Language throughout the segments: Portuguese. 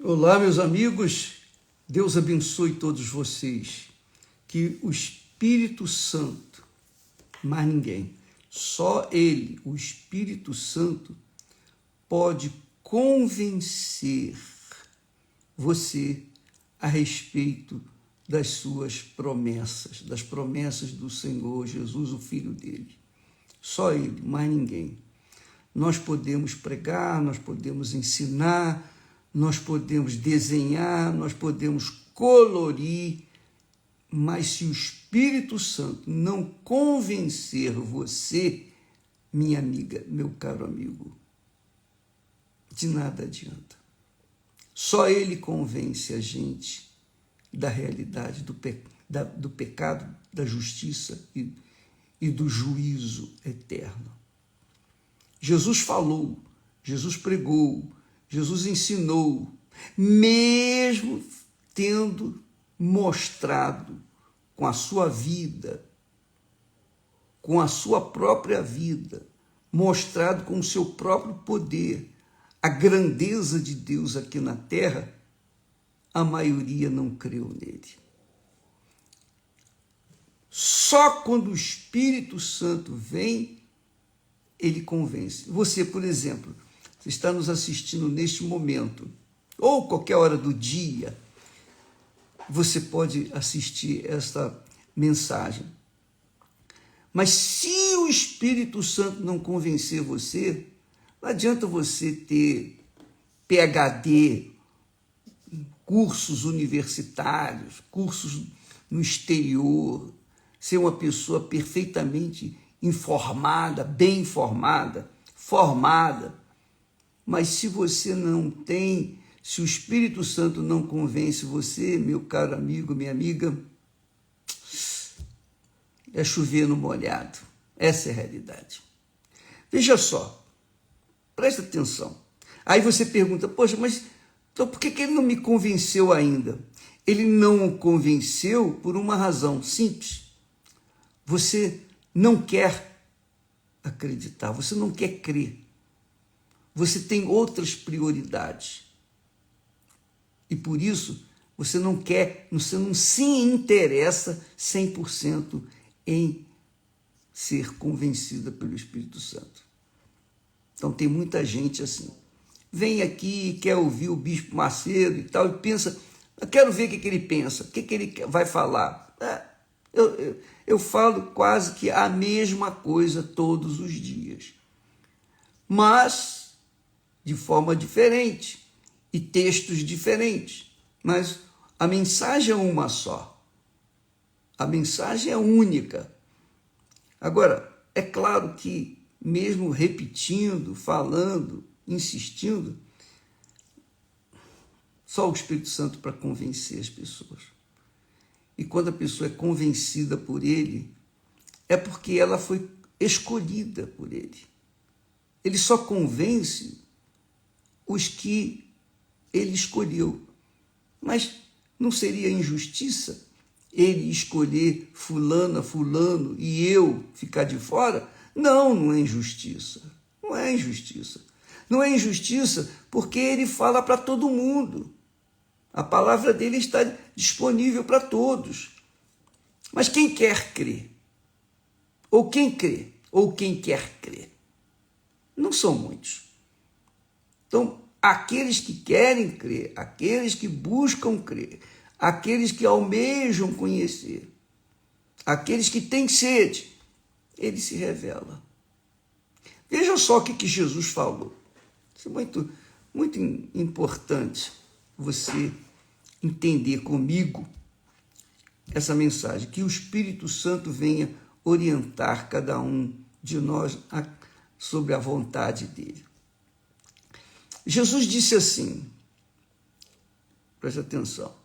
Olá, meus amigos. Deus abençoe todos vocês. Que o Espírito Santo, mais ninguém, só Ele, o Espírito Santo, pode convencer você a respeito das suas promessas, das promessas do Senhor Jesus, o Filho dele. Só Ele, mais ninguém. Nós podemos pregar, nós podemos ensinar, nós podemos desenhar, nós podemos colorir, mas se o Espírito Santo não convencer você, minha amiga, meu caro amigo, de nada adianta. Só Ele convence a gente da realidade do pecado, da justiça e do juízo eterno. Jesus falou, Jesus pregou, Jesus ensinou, mesmo tendo mostrado com a sua vida, com a sua própria vida, mostrado com o seu próprio poder, a grandeza de Deus aqui na terra, a maioria não creu nele. Só quando o Espírito Santo vem, ele convence. Você, por exemplo, você está nos assistindo neste momento, ou qualquer hora do dia, você pode assistir esta mensagem. Mas se o Espírito Santo não convencer você, não adianta você ter PhD, cursos universitários, cursos no exterior, ser uma pessoa perfeitamente informada, bem informada, formada. Mas se você não tem, se o Espírito Santo não convence você, meu caro amigo, minha amiga, é chover no molhado. Essa é a realidade. Veja só, presta atenção. Aí você pergunta, poxa, mas então por que ele não me convenceu ainda? Ele não o convenceu por uma razão simples. Você não quer acreditar, você não quer crer. Você tem outras prioridades. E por isso, você não se interessa 100% em ser convencida pelo Espírito Santo. Então tem muita gente assim. Vem aqui e quer ouvir o Bispo Macedo e tal, e pensa, eu quero ver o que ele pensa, o que ele vai falar. Eu falo quase que a mesma coisa todos os dias. Mas de forma diferente e textos diferentes. Mas a mensagem é uma só. A mensagem é única. Agora, é claro que mesmo repetindo, falando, insistindo, só o Espírito Santo para convencer as pessoas. E quando a pessoa é convencida por ele, é porque ela foi escolhida por ele. Ele só convence os que ele escolheu. Mas não seria injustiça ele escolher fulana, fulano e eu ficar de fora? Não, não é injustiça. Não é injustiça. Não é injustiça porque ele fala para todo mundo. A palavra dele está disponível para todos. Mas quem quer crer? Ou quem crê? Ou quem quer crer? Não são muitos. Então, aqueles que querem crer, aqueles que buscam crer, aqueles que almejam conhecer, aqueles que têm sede, ele se revela. Veja só o que Jesus falou. Isso é muito, muito importante você entender comigo essa mensagem, que o Espírito Santo venha orientar cada um de nós sobre a vontade dele. Jesus disse assim, presta atenção,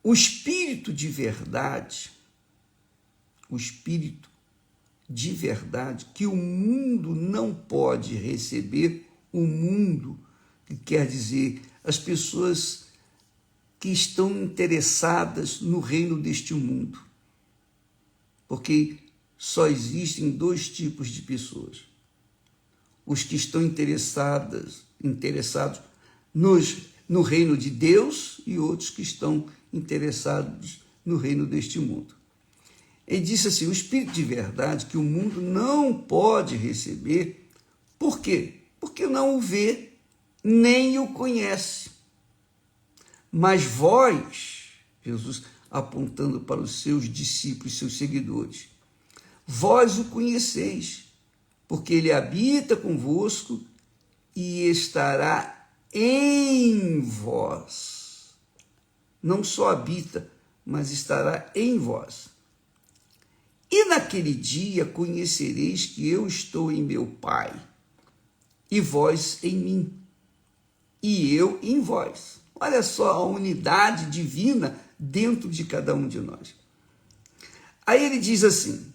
o Espírito de verdade, que o mundo não pode receber, o mundo, que quer dizer as pessoas que estão interessadas no reino deste mundo, porque só existem dois tipos de pessoas. os que estão interessados no reino de Deus e outros que estão interessados no reino deste mundo. Ele disse assim, o Espírito de verdade que o mundo não pode receber. Por quê? Porque não o vê, nem o conhece. Mas vós, Jesus apontando para os seus discípulos, seus seguidores, vós o conheceis, porque ele habita convosco e estará em vós. Não só habita, mas estará em vós. E naquele dia conhecereis que eu estou em meu Pai, e vós em mim, e eu em vós. Olha só a unidade divina dentro de cada um de nós. Aí ele diz assim,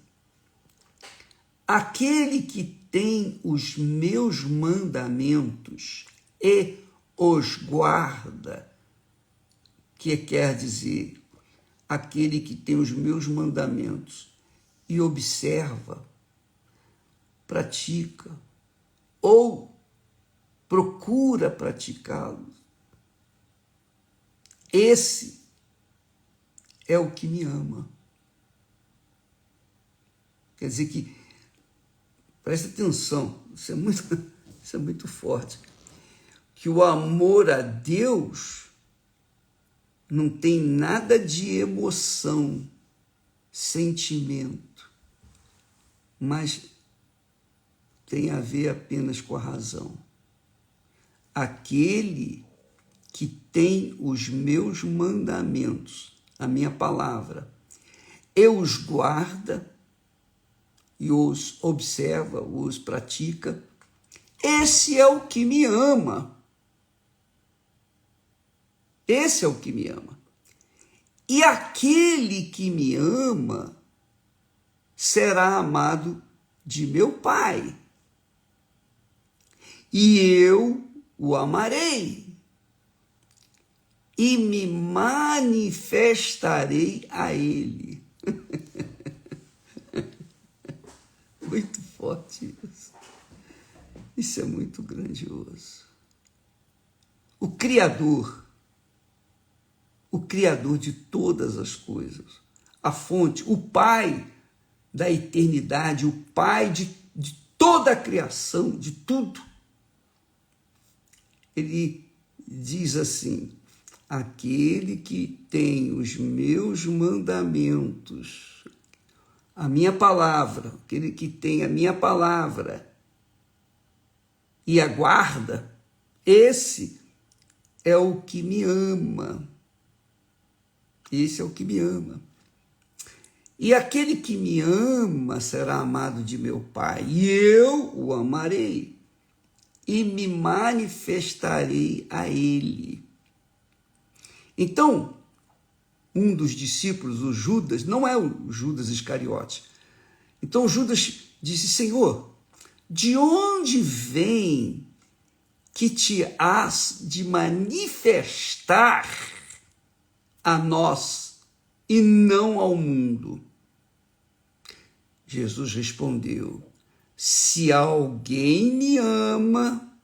aquele que tem os meus mandamentos e os guarda, que quer dizer, aquele que tem os meus mandamentos e observa, pratica ou procura praticá-los, esse é o que me ama. Quer dizer que, presta atenção, isso é muito forte, que o amor a Deus não tem nada de emoção, sentimento, mas tem a ver apenas com a razão. Aquele que tem os meus mandamentos, a minha palavra, e os guarda, e os observa, os pratica, esse é o que me ama. Esse é o que me ama. E aquele que me ama será amado de meu Pai. E eu o amarei e me manifestarei a ele. Muito forte isso. Isso é muito grandioso. O Criador de todas as coisas, a fonte, o Pai da eternidade, o Pai de toda a criação, de tudo. Ele diz assim, aquele que tem os meus mandamentos, a minha palavra, aquele que tem a minha palavra e aguarda, esse é o que me ama. Esse é o que me ama. E aquele que me ama será amado de meu Pai, e eu o amarei e me manifestarei a ele. Então, um dos discípulos, o Judas, não é o Judas Iscariote. Então, Judas disse, Senhor, de onde vem que te has de manifestar a nós e não ao mundo? Jesus respondeu, se alguém me ama,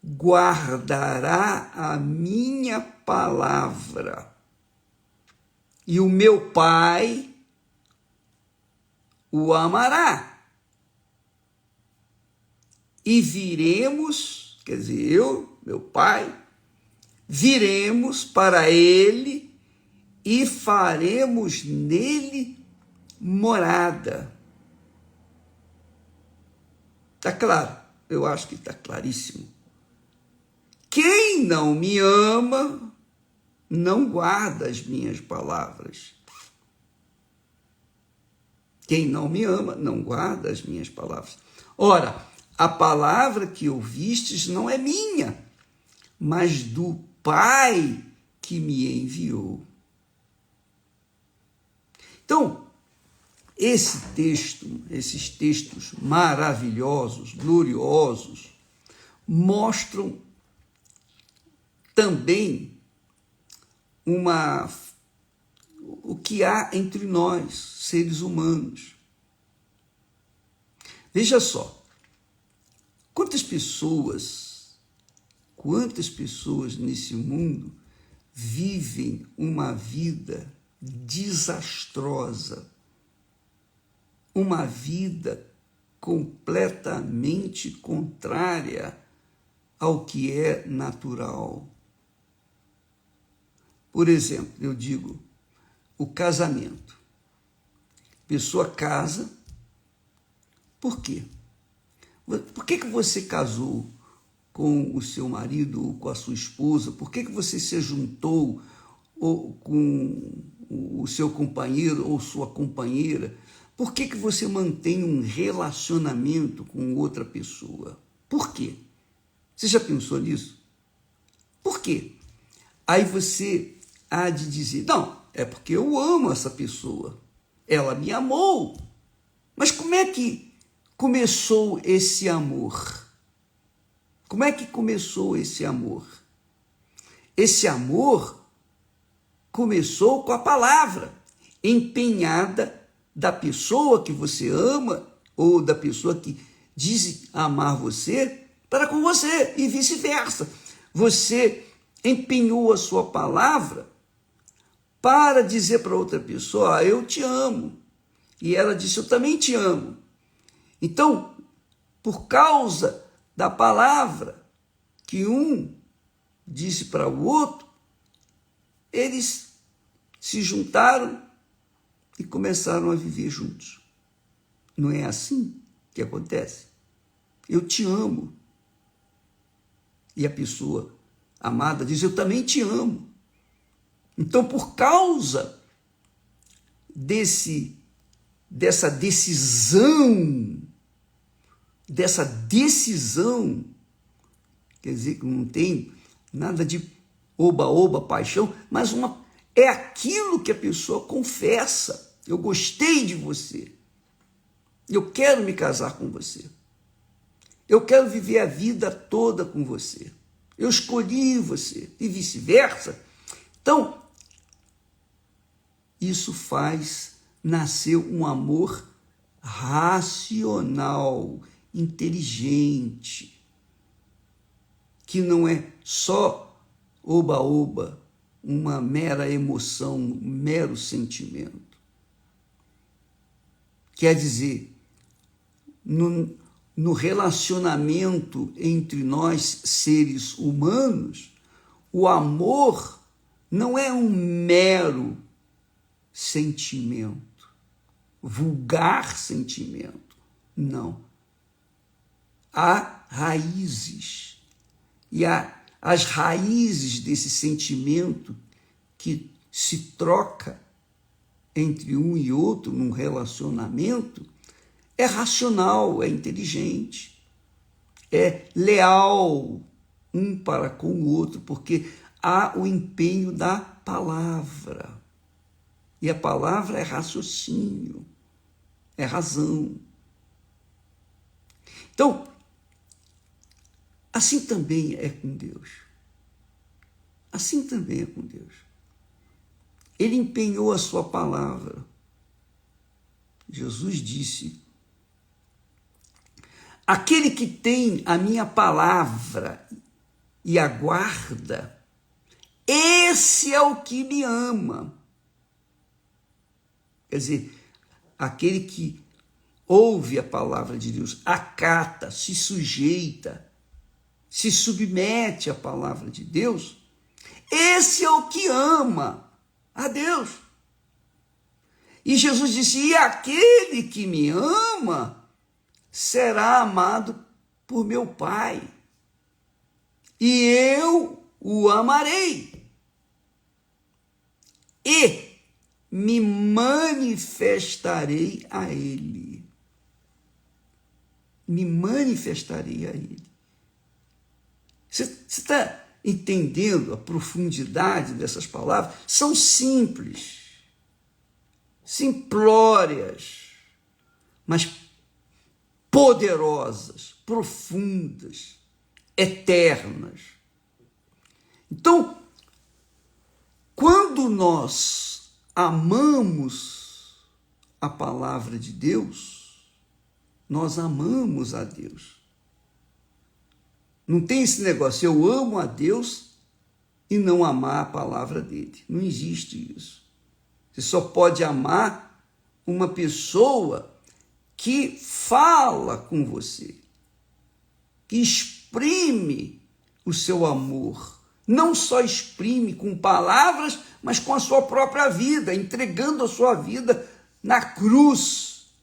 guardará a minha palavra, e o meu Pai o amará. E viremos, quer dizer, eu, meu Pai, viremos para ele e faremos nele morada. Está claro? Eu acho que está claríssimo. Quem não me ama, não guarda as minhas palavras. Quem não me ama, não guarda as minhas palavras. Ora, a palavra que ouvistes não é minha, mas do Pai que me enviou. Então, esses textos maravilhosos, gloriosos, mostram também o que há entre nós, seres humanos. Veja só, Quantas pessoas nesse mundo vivem uma vida desastrosa, uma vida completamente contrária ao que é natural. Por exemplo, eu digo, o casamento. A pessoa casa, por quê? Por que você casou com o seu marido ou com a sua esposa? Por que você se juntou com o seu companheiro ou sua companheira? Por que você mantém um relacionamento com outra pessoa? Por quê? Você já pensou nisso? Por quê? Aí você há de dizer, não, é porque eu amo essa pessoa. Ela me amou. Mas como é que começou esse amor? Como é que começou esse amor? Esse amor começou com a palavra empenhada da pessoa que você ama ou da pessoa que diz amar você para com você e vice-versa. Você empenhou a sua palavra para dizer para outra pessoa, eu te amo. E ela disse, eu também te amo. Então, por causa da palavra que um disse para o outro, eles se juntaram e começaram a viver juntos. Não é assim que acontece? Eu te amo. E a pessoa amada diz, eu também te amo. Então, por causa dessa decisão, quer dizer que não tem nada de oba-oba, paixão, mas é aquilo que a pessoa confessa. Eu gostei de você. Eu quero me casar com você. Eu quero viver a vida toda com você. Eu escolhi você e vice-versa. Então, isso faz nascer um amor racional, inteligente, que não é só oba-oba, uma mera emoção, um mero sentimento. Quer dizer, no relacionamento entre nós, seres humanos, o amor não é um mero sentimento, vulgar sentimento. Não. Há raízes. E as raízes desse sentimento que se troca entre um e outro num relacionamento é racional, é inteligente, é leal um para com o outro, porque há o empenho da palavra. E a palavra é raciocínio, é razão. Então, assim também é com Deus. Assim também é com Deus. Ele empenhou a sua palavra. Jesus disse, aquele que tem a minha palavra e aguarda, esse é o que me ama. Quer dizer, aquele que ouve a palavra de Deus, acata, se sujeita, se submete à palavra de Deus, esse é o que ama a Deus. E Jesus disse, e aquele que me ama será amado por meu Pai, e eu o amarei, e me manifestarei a ele. Me manifestarei a ele. Você está entendendo a profundidade dessas palavras? São simples, simplórias, mas poderosas, profundas, eternas. Então, quando nós amamos a palavra de Deus, nós amamos a Deus. Não tem esse negócio, eu amo a Deus e não amar a palavra dele. Não existe isso. Você só pode amar uma pessoa que fala com você, que exprime o seu amor. Não só exprime com palavras, mas com a sua própria vida, entregando a sua vida na cruz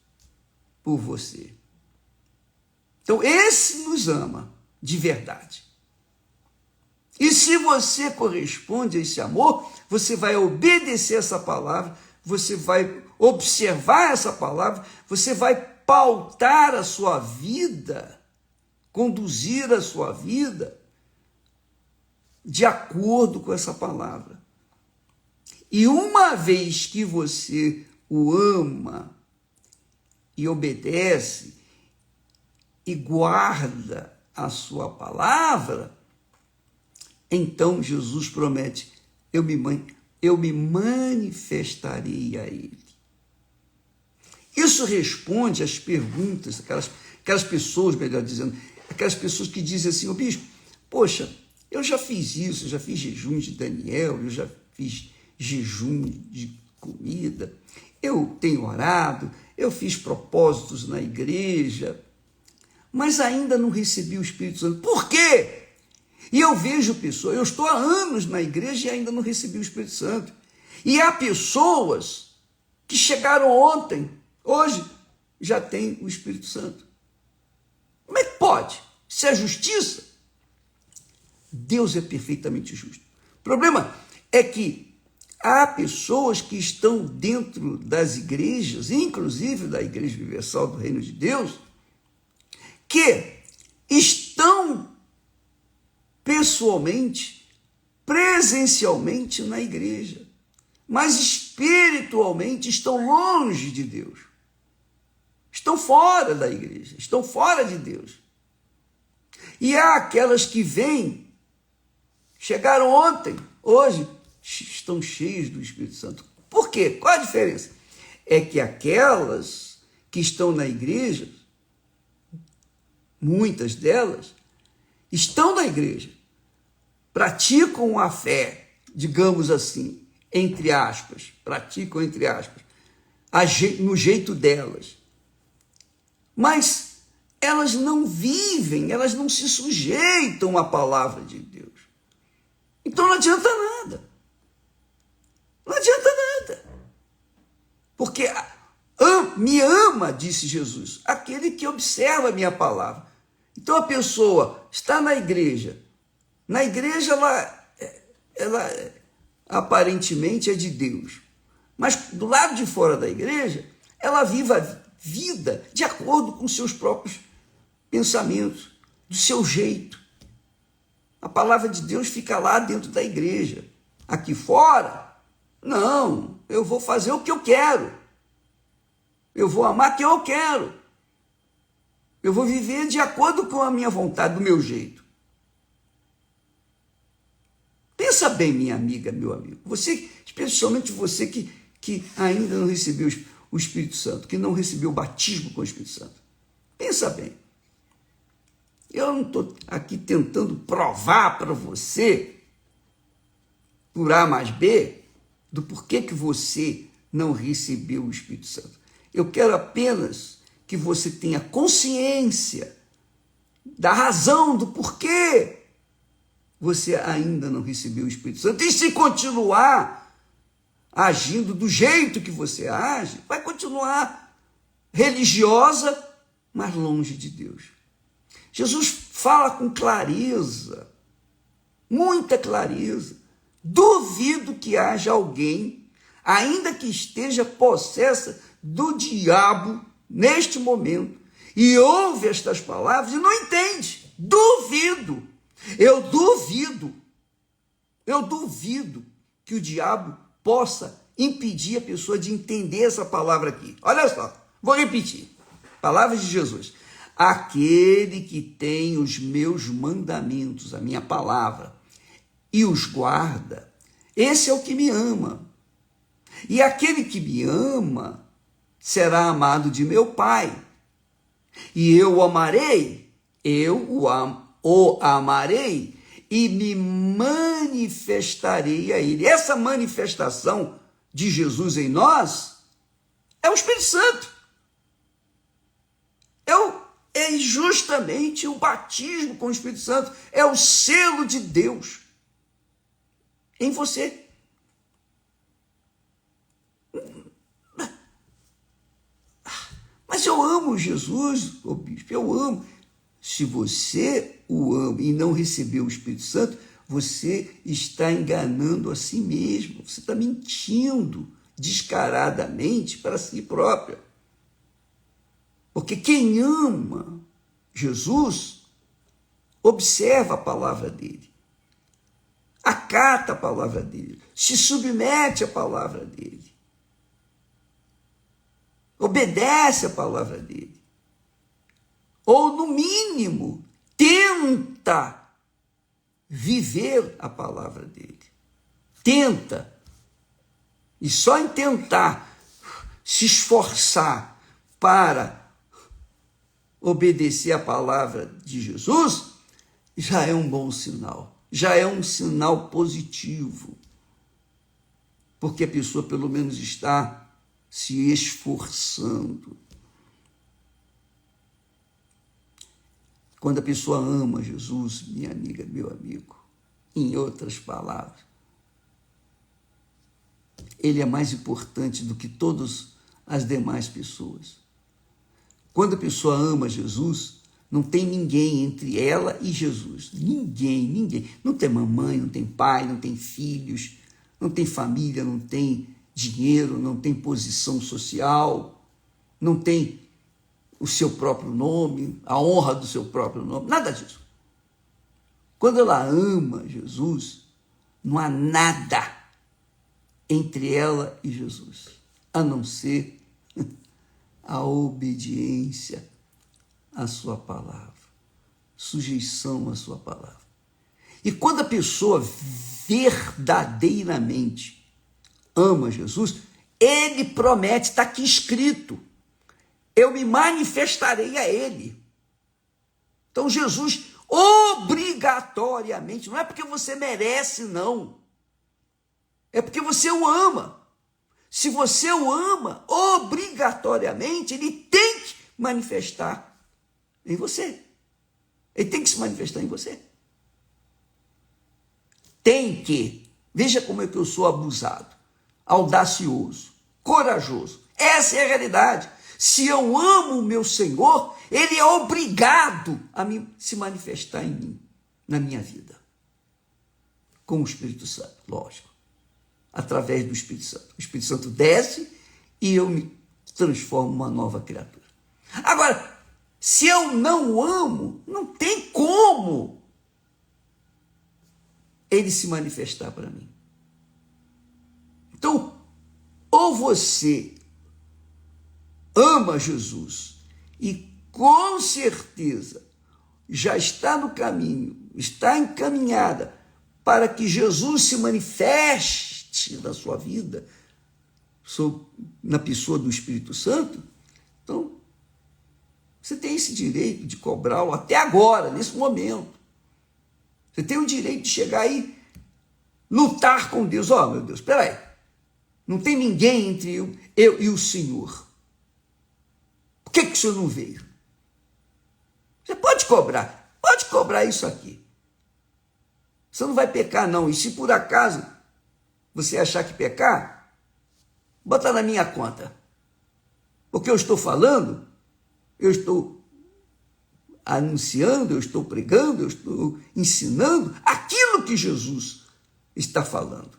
por você. Então, esse nos ama de verdade. E se você corresponde a esse amor, você vai obedecer essa palavra, você vai observar essa palavra, você vai pautar a sua vida, conduzir a sua vida de acordo com essa palavra. E uma vez que você o ama e obedece e guarda a sua palavra, então Jesus promete, eu me manifestarei a ele. Isso responde às perguntas, aquelas pessoas, melhor dizendo, aquelas pessoas que dizem assim, bispo, poxa, eu já fiz isso, eu já fiz jejum de Daniel, eu já fiz jejum de comida, eu tenho orado, eu fiz propósitos na igreja, mas ainda não recebi o Espírito Santo. Por quê? E eu vejo pessoas, eu estou há anos na igreja e ainda não recebi o Espírito Santo. E há pessoas que chegaram ontem, hoje, já têm o Espírito Santo. Como é que pode? Isso é justiça? Deus é perfeitamente justo. O problema é que há pessoas que estão dentro das igrejas, inclusive da Igreja Universal do Reino de Deus, que estão pessoalmente, presencialmente na igreja, mas espiritualmente estão longe de Deus. Estão fora da igreja, estão fora de Deus. E há aquelas que vêm, chegaram ontem, hoje, estão cheias do Espírito Santo. Por quê? Qual a diferença? É que aquelas que estão na igreja, muitas delas, estão na igreja, praticam a fé, digamos assim, entre aspas, praticam entre aspas, no jeito delas. Mas elas não vivem, elas não se sujeitam à palavra de Deus. Então não adianta nada. Não adianta nada. Porque me ama, disse Jesus, aquele que observa a minha palavra. Então a pessoa está na igreja ela aparentemente é de Deus, mas do lado de fora da igreja, ela vive a vida de acordo com seus próprios pensamentos, do seu jeito. A palavra de Deus fica lá dentro da igreja. Aqui fora, não, eu vou fazer o que eu quero. Eu vou amar quem eu quero. Eu vou viver de acordo com a minha vontade, do meu jeito. Pensa bem, minha amiga, meu amigo. Você, especialmente você que ainda não recebeu o Espírito Santo, que não recebeu o batismo com o Espírito Santo. Pensa bem. Eu não estou aqui tentando provar para você, por A mais B, do porquê que você não recebeu o Espírito Santo. Eu quero apenas que você tenha consciência da razão, do porquê você ainda não recebeu o Espírito Santo. E se continuar agindo do jeito que você age, vai continuar religiosa, mas longe de Deus. Jesus fala com clareza, muita clareza. Duvido que haja alguém, ainda que esteja possessa do diabo neste momento, e ouve estas palavras e não entende. Duvido. Eu duvido que o diabo possa impedir a pessoa de entender essa palavra aqui. Olha só, vou repetir. Palavras de Jesus. Aquele que tem os meus mandamentos, a minha palavra, e os guarda, esse é o que me ama. E aquele que me ama será amado de meu Pai. E eu o amarei, eu o o amarei e me manifestarei a ele. Essa manifestação de Jesus em nós é o Espírito Santo. É justamente o batismo com o Espírito Santo. É o selo de Deus em você. Mas eu amo Jesus, ô bispo, eu amo. Se você o ama e não recebeu o Espírito Santo, você está enganando a si mesmo. Você está mentindo descaradamente para si próprio. Porque quem ama Jesus, observa a palavra dele, acata a palavra dele, se submete à palavra dele, obedece a palavra dele, ou no mínimo tenta viver a palavra dele. Tenta. E só em tentar se esforçar para obedecer a palavra de Jesus já é um bom sinal, já é um sinal positivo, porque a pessoa pelo menos está se esforçando. Quando a pessoa ama Jesus, minha amiga, meu amigo, em outras palavras, ele é mais importante do que todas as demais pessoas. Quando a pessoa ama Jesus, não tem ninguém entre ela e Jesus. Ninguém. Não tem mamãe, não tem pai, não tem filhos, não tem família, não tem dinheiro, não tem posição social, não tem o seu próprio nome, a honra do seu próprio nome, nada disso. Quando ela ama Jesus, não há nada entre ela e Jesus, a não ser a obediência à sua palavra, sujeição à sua palavra. E quando a pessoa verdadeiramente ama Jesus, ele promete, está aqui escrito, eu me manifestarei a ele. Então Jesus, obrigatoriamente, não é porque você merece, não, é porque você o ama. Se você o ama, obrigatoriamente, ele tem que manifestar em você. Ele tem que se manifestar em você. Tem que. Veja como é que eu sou abusado, audacioso, corajoso. Essa é a realidade. Se eu amo o meu Senhor, ele é obrigado a se manifestar em mim, na minha vida. Com o Espírito Santo, lógico. Através do Espírito Santo. O Espírito Santo desce e eu me transformo numa nova criatura. Agora, se eu não o amo, não tem como ele se manifestar para mim. Então, ou você ama Jesus e com certeza já está no caminho, está encaminhada para que Jesus se manifeste na sua vida, na pessoa do Espírito Santo, então você tem esse direito de cobrá-lo até agora, nesse momento. Você tem o direito de chegar aí, lutar com Deus. Ó, meu Deus, espera aí, não tem ninguém entre eu e o Senhor. Por que o Senhor não veio? Você pode cobrar isso aqui. Você não vai pecar, não. E se por acaso você achar que pecar, bota na minha conta. Porque eu estou falando, eu estou anunciando, eu estou pregando, eu estou ensinando aquilo que Jesus está falando.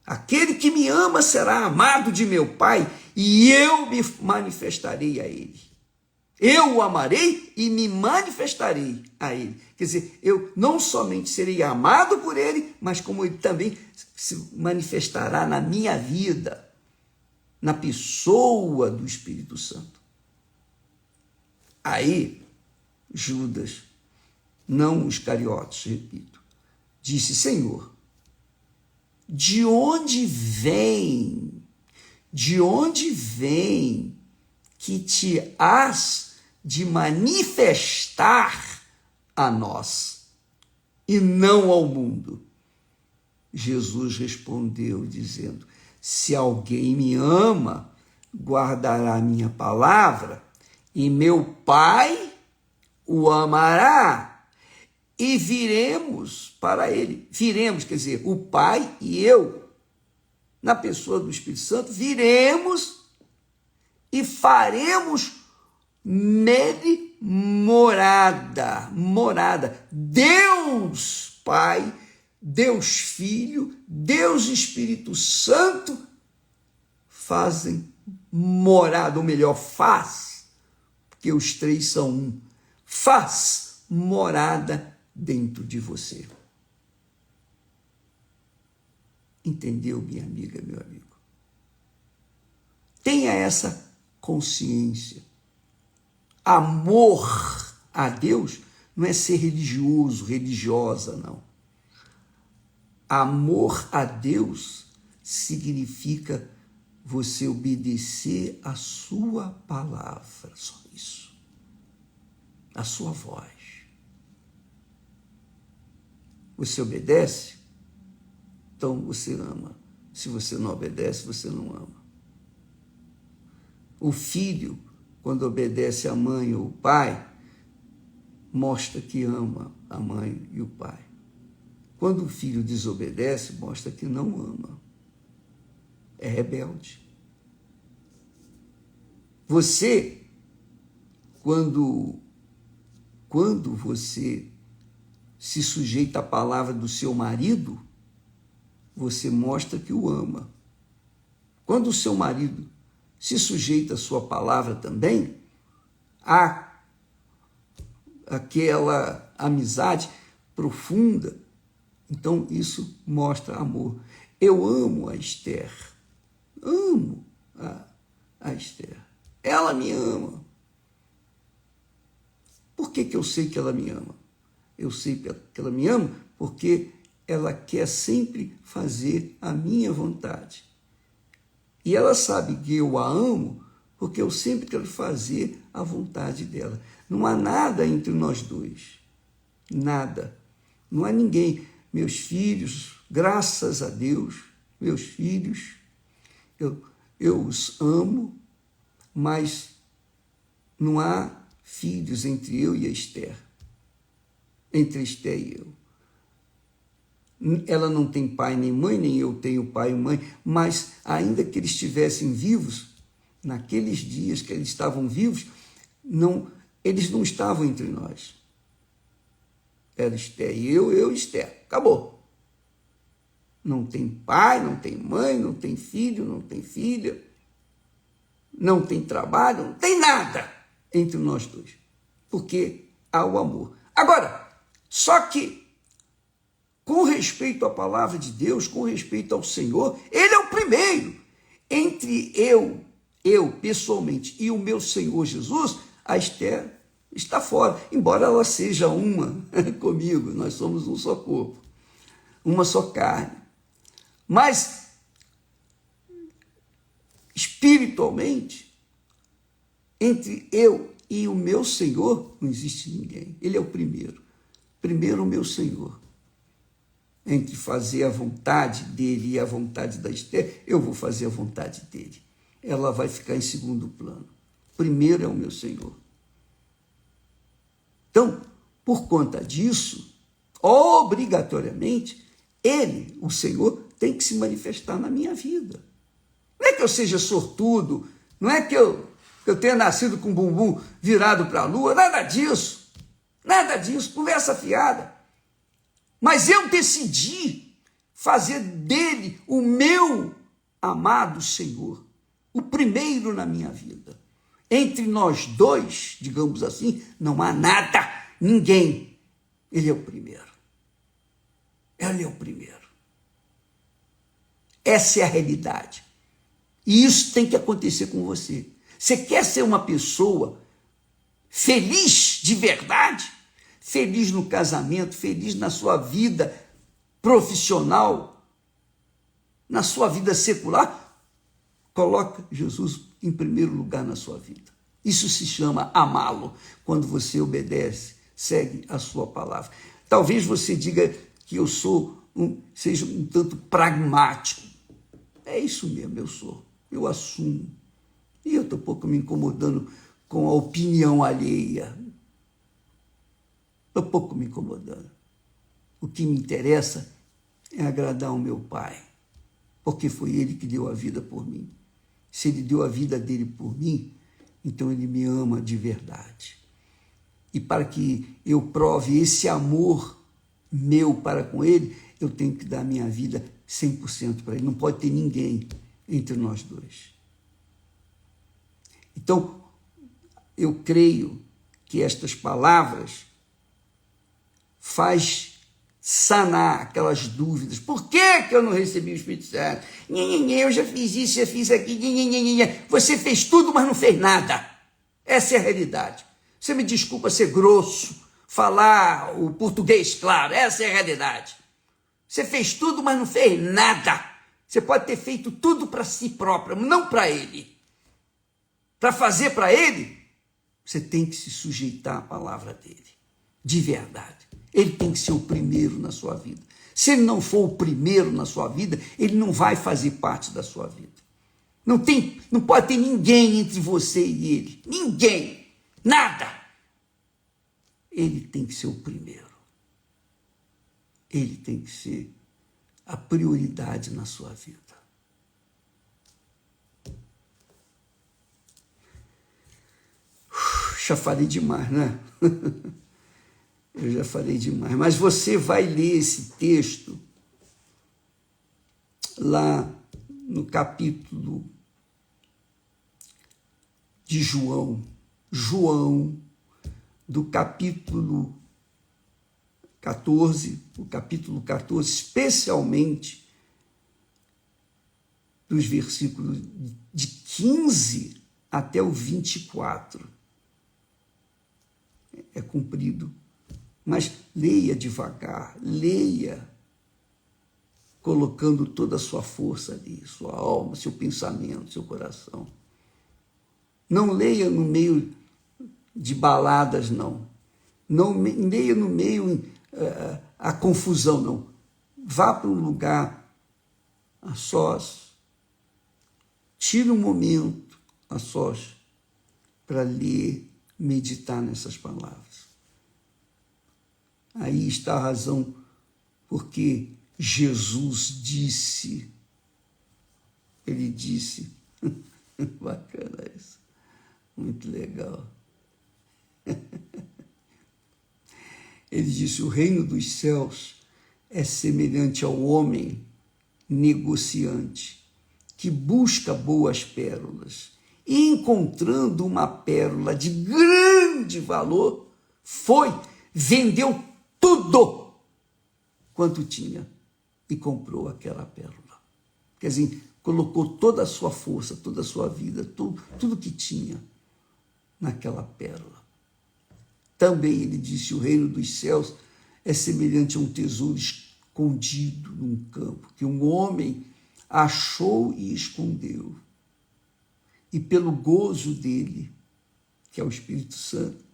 Aquele que me ama será amado de meu Pai e eu me manifestarei a ele. Eu o amarei e me manifestarei a ele. Quer dizer, eu não somente serei amado por ele, mas como ele também se manifestará na minha vida, na pessoa do Espírito Santo. Aí, Judas, não os Iscariotes, repito, disse: Senhor, de onde vem que te has de manifestar a nós e não ao mundo. Jesus respondeu dizendo: se alguém me ama, guardará a minha palavra, e meu Pai o amará, e viremos para ele. Viremos, quer dizer, o Pai e eu, na pessoa do Espírito Santo, viremos e faremos nele morada. Deus Pai, Deus Filho, Deus Espírito Santo fazem morada, ou melhor, faz, porque os três são um, faz morada dentro de você. Entendeu, minha amiga, meu amigo? Tenha essa consciência. Amor a Deus não é ser religioso, religiosa, não. Amor a Deus significa você obedecer a sua palavra, só isso. A sua voz. Você obedece? Então você ama. Se você não obedece, você não ama. O filho, quando obedece a mãe ou o pai, mostra que ama a mãe e o pai. Quando o filho desobedece, mostra que não ama. É rebelde. Você, quando você se sujeita à palavra do seu marido, você mostra que o ama. Quando o seu marido se sujeita à sua palavra também, há aquela amizade profunda. Então, isso mostra amor. Eu amo a Esther. Amo a Esther. Ela me ama. Por que eu sei que ela me ama? Eu sei que ela me ama porque ela quer sempre fazer a minha vontade. E ela sabe que eu a amo porque eu sempre quero fazer a vontade dela. Não há nada entre nós dois. Nada. Não há ninguém. Meus filhos, graças a Deus, meus filhos, eu os amo, mas não há filhos entre eu e a Esther. Entre a Esther e eu. Ela não tem pai nem mãe, nem eu tenho pai e mãe, mas ainda que eles estivessem vivos, naqueles dias que eles estavam vivos, eles não estavam entre nós. Era Esther e eu e Esther. Acabou. Não tem pai, não tem mãe, não tem filho, não tem filha, não tem trabalho, não tem nada entre nós dois, porque há o amor. Agora, só que, com respeito à palavra de Deus, com respeito ao Senhor, Ele é o primeiro. Entre eu pessoalmente, e o meu Senhor Jesus, a Esther está fora, embora ela seja uma comigo, nós somos um só corpo, uma só carne. Mas, espiritualmente, entre eu e o meu Senhor, não existe ninguém. Ele é o primeiro. Primeiro o meu Senhor. Entre fazer a vontade dele e a vontade da Esther, eu vou fazer a vontade dele. Ela vai ficar em segundo plano. Primeiro é o meu Senhor. Então, por conta disso, obrigatoriamente, ele, o Senhor, tem que se manifestar na minha vida. Não é que eu seja sortudo, não é que eu tenha nascido com o bumbum virado para a lua, nada disso, conversa fiada. Mas eu decidi fazer dele o meu amado Senhor, o primeiro na minha vida. Entre nós dois, digamos assim, não há nada, ninguém. Ele é o primeiro. Ele é o primeiro. Essa é a realidade. E isso tem que acontecer com você. Você quer ser uma pessoa feliz de verdade? Feliz no casamento, feliz na sua vida profissional, na sua vida secular? Coloca Jesus em primeiro lugar na sua vida. Isso se chama amá-lo. Quando você obedece segue a sua palavra. Talvez você diga que eu seja um tanto pragmático. É isso mesmo, eu sou. Eu assumo. E eu estou pouco me incomodando com a opinião alheia. Estou pouco me incomodando. O que me interessa é agradar o meu Pai, porque foi Ele que deu a vida por mim. Se Ele deu a vida dele por mim, então Ele me ama de verdade. E para que eu prove esse amor meu para com Ele, eu tenho que dar minha vida 100% para Ele. Não pode ter ninguém entre nós dois. Então, eu creio que estas palavras faz sanar aquelas dúvidas. Por que eu não recebi o Espírito Santo? Eu já fiz isso, já fiz aquilo. Você fez tudo, mas não fez nada. Essa é a realidade. Você me desculpa ser grosso, falar o português claro. Essa é a realidade. Você fez tudo, mas não fez nada. Você pode ter feito tudo para si próprio, não para Ele. Para fazer para Ele, você tem que se sujeitar à palavra dele, de verdade. Ele tem que ser o primeiro na sua vida. Se ele não for o primeiro na sua vida, ele não vai fazer parte da sua vida. Não pode ter ninguém entre você e ele. Ninguém. Nada. Ele tem que ser o primeiro. Ele tem que ser a prioridade na sua vida. Já falei demais, né? Eu já falei demais. Mas você vai ler esse texto lá no capítulo de João. João, do capítulo 14, o capítulo 14, especialmente dos versículos de 15 até o 24. É comprido, mas leia devagar, leia colocando toda a sua força ali, sua alma, seu pensamento, seu coração. Não leia no meio de baladas, não. Não leia no meio a confusão, não. Vá para um lugar a sós, tire um momento a sós para ler, meditar nessas palavras. Aí está a razão porque Jesus disse, ele disse, bacana isso, muito legal. Ele disse, o reino dos céus é semelhante ao homem negociante que busca boas pérolas e, encontrando uma pérola de grande valor, vendeu tudo quanto tinha e comprou aquela pérola. Quer dizer, colocou toda a sua força, toda a sua vida, tudo que tinha naquela pérola. Também ele disse, o reino dos céus é semelhante a um tesouro escondido num campo, que um homem achou e escondeu. E pelo gozo dele, que é o Espírito Santo,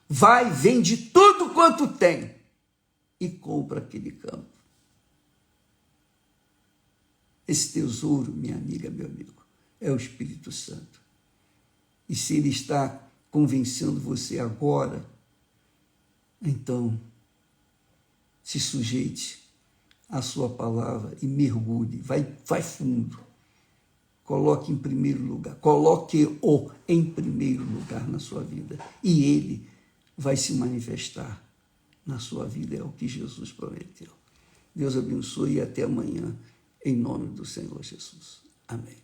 vende tudo quanto tem e compra aquele campo. Esse tesouro, minha amiga, meu amigo, é o Espírito Santo. E se ele está convencendo você agora, então se sujeite à sua palavra e mergulhe, vai fundo. Coloque em primeiro lugar, coloque-o em primeiro lugar na sua vida. E ele vai se manifestar na sua vida, é o que Jesus prometeu. Deus abençoe e até amanhã, em nome do Senhor Jesus. Amém.